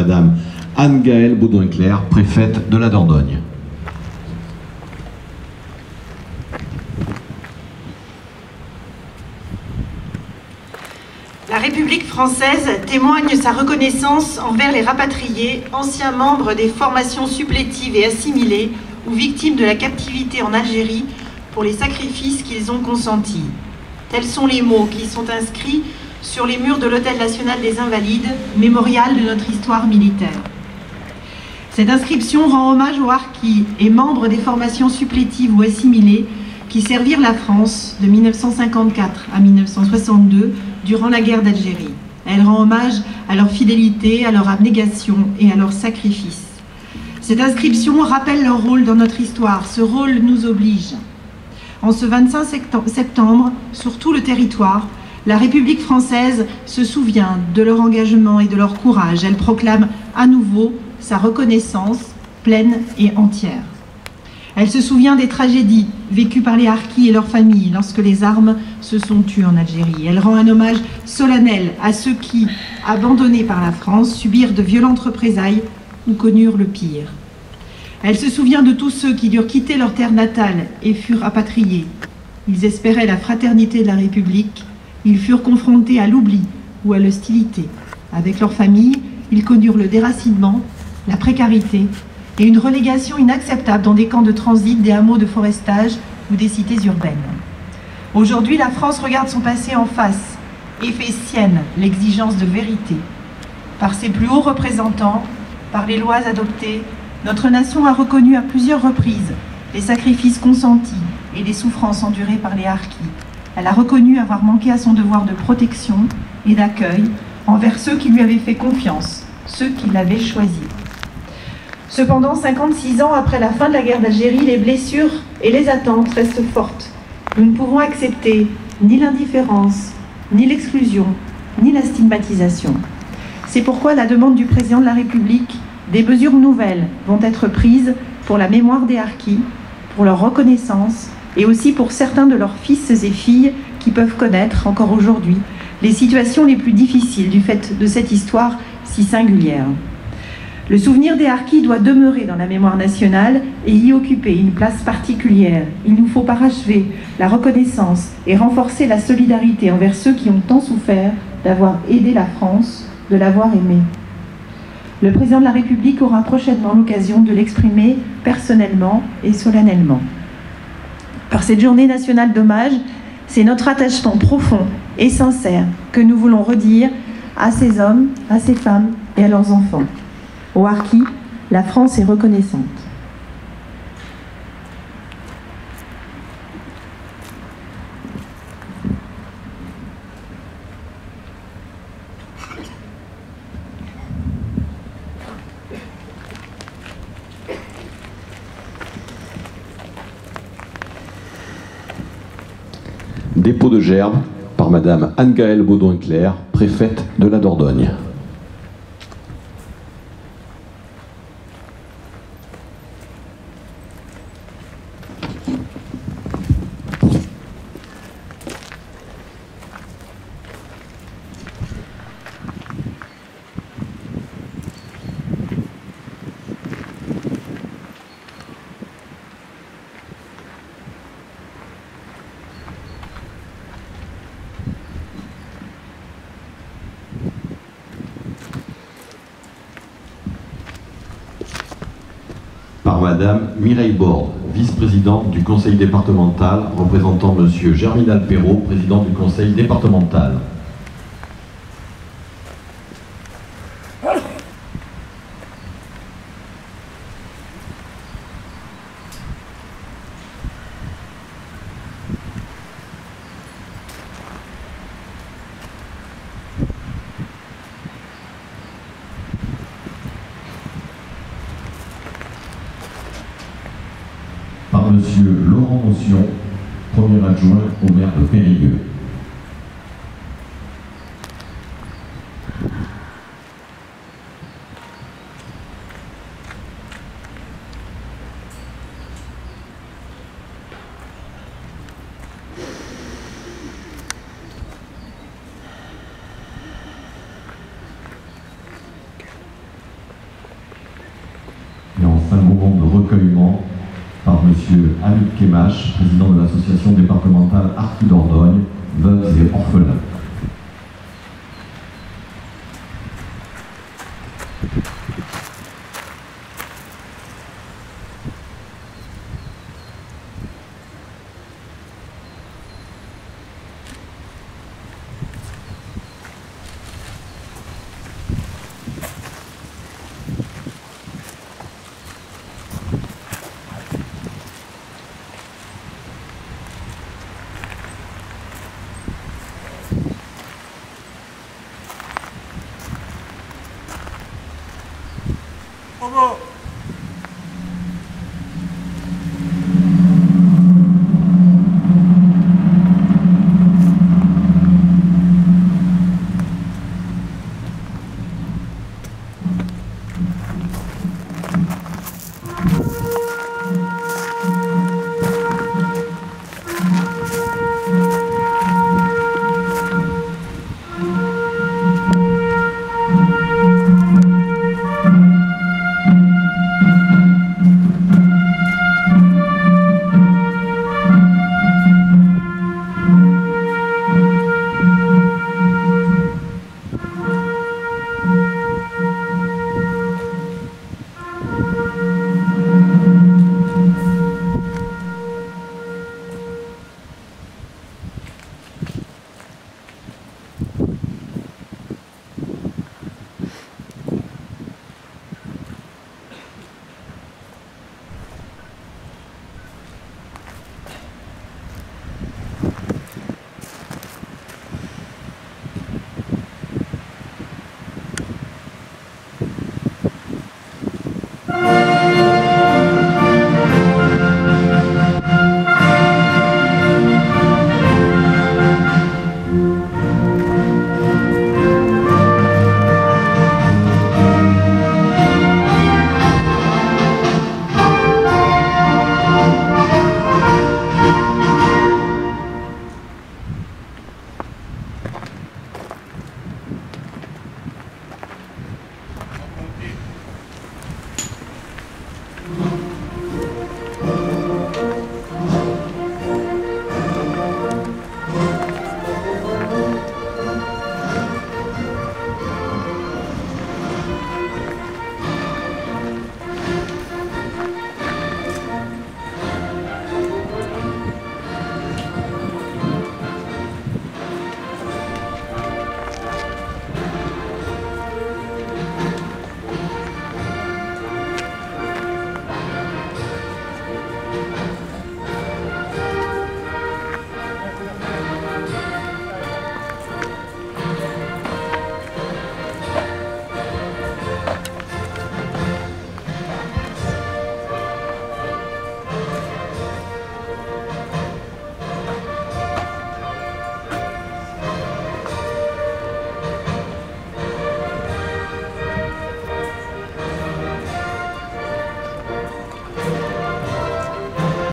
Madame Anne-Gaëlle Baudouin-Clerc, préfète de la Dordogne. La République française témoigne sa reconnaissance envers les rapatriés, anciens membres des formations supplétives et assimilés ou victimes de la captivité en Algérie pour les sacrifices qu'ils ont consentis. Tels sont les mots qui sont inscrits sur les murs de l'Hôtel national des Invalides, mémorial de notre histoire militaire. Cette inscription rend hommage aux harkis et membres des formations supplétives ou assimilées qui servirent la France de 1954 à 1962 durant la guerre d'Algérie. Elle rend hommage à leur fidélité, à leur abnégation et à leur sacrifice. Cette inscription rappelle leur rôle dans notre histoire. Ce rôle nous oblige. En ce 25 septembre, sur tout le territoire, la République française se souvient de leur engagement et de leur courage. Elle proclame à nouveau sa reconnaissance pleine et entière. Elle se souvient des tragédies vécues par les harkis et leurs familles lorsque les armes se sont tues en Algérie. Elle rend un hommage solennel à ceux qui, abandonnés par la France, subirent de violentes représailles ou connurent le pire. Elle se souvient de tous ceux qui durent quitter leur terre natale et furent rapatriés. Ils espéraient la fraternité de la République. Ils furent confrontés à l'oubli ou à l'hostilité. Avec leurs familles, ils connurent le déracinement, la précarité et une relégation inacceptable dans des camps de transit, des hameaux de forestage ou des cités urbaines. Aujourd'hui, la France regarde son passé en face et fait sienne l'exigence de vérité. Par ses plus hauts représentants, par les lois adoptées, notre nation a reconnu à plusieurs reprises les sacrifices consentis et les souffrances endurées par les harkis. Elle a reconnu avoir manqué à son devoir de protection et d'accueil envers ceux qui lui avaient fait confiance, ceux qui l'avaient choisi. Cependant, 56 ans après la fin de la guerre d'Algérie, les blessures et les attentes restent fortes. Nous ne pouvons accepter ni l'indifférence, ni l'exclusion, ni la stigmatisation. C'est pourquoi la demande du président de la République, des mesures nouvelles vont être prises pour la mémoire des harkis, pour leur reconnaissance et aussi pour certains de leurs fils et filles qui peuvent connaître encore aujourd'hui les situations les plus difficiles du fait de cette histoire si singulière. Le souvenir des harkis doit demeurer dans la mémoire nationale et y occuper une place particulière. Il nous faut parachever la reconnaissance et renforcer la solidarité envers ceux qui ont tant souffert d'avoir aidé la France, de l'avoir aimée. Le président de la République aura prochainement l'occasion de l'exprimer personnellement et solennellement. Par cette journée nationale d'hommage, c'est notre attachement profond et sincère que nous voulons redire à ces hommes, à ces femmes et à leurs enfants. Aux harkis, la France est reconnaissante. Dépôt de gerbe par Madame Anne-Gaëlle Baudouin-Clerc, préfète de la Dordogne. Par Madame Mireille Borde, vice-présidente du conseil départemental, représentant Monsieur Germinal Perrault, président du conseil départemental. Par Monsieur Laurent Motion, premier adjoint au maire de Périgueux. recueillement par M. Hamid Kemache, président de l'association départementale Harkis Dordogne, Veuves et Orphelins. Bravo.